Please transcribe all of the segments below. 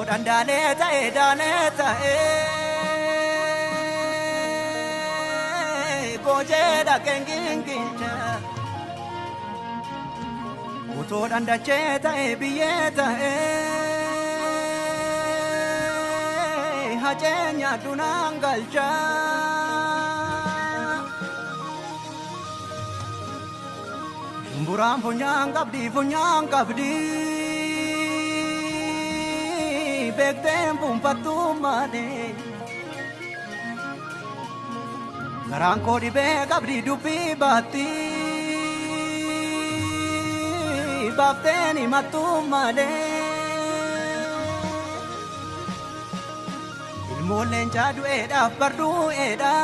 daneta bojeda kenginginja uto dandacheta biyeta hajenya dunangalja Buram punyang kabdi Bektem pumpatumade Garangko di begabdi dupi bati Bafteni matumade Ilmu lencadu eda pardu eda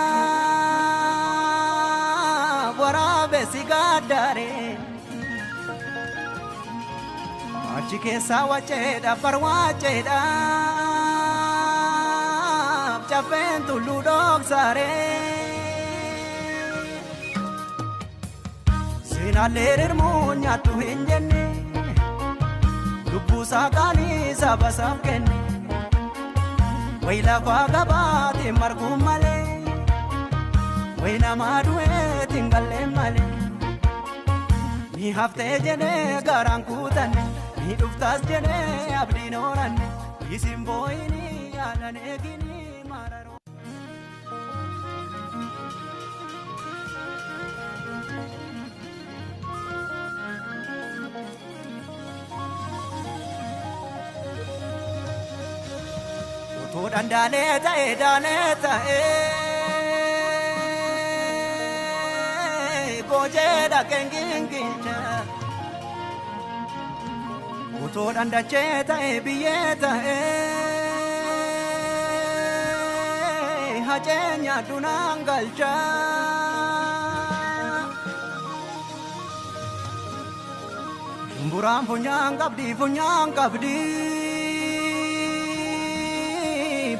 Warabe sigadare Achi keessa wacheda parwacheda Chapen tullu doksare Sina lerer munya tu hinjenne Lubbu sakani sabasam kenne Waila fagabati margum male Waina madue tingalle male Ni hafte jene garankutane Ni duftas jene abdin oranne isin boyni alane gini mararo Uto daneta bojeda kenginginja Uto dandacheta biyeta hajenya dunangalja Buram punyang kabdi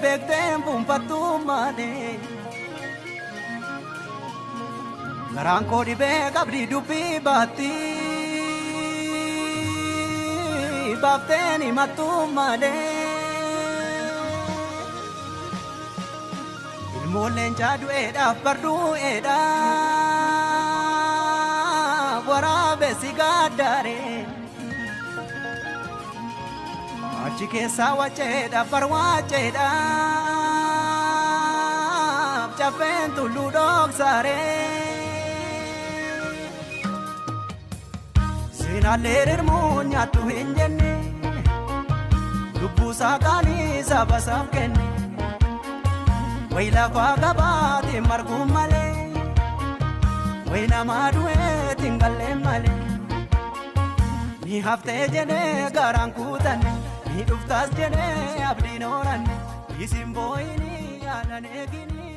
Bektem pumpatumade Garangko di begabdi dupi bati Bafteni matumade Ilmu lencadu eda pardu eda Warabe sigadare Achi keessa wacheda parwacheda Chapen tullu doksare Sina lerer munya tu hinjenne Lubbu sakani sabasam kenne Waila fagabati margum male Waina madue tingalle male Ni hafte jene garankutane Ni duftas jene abdin oranne isin boyni alane gini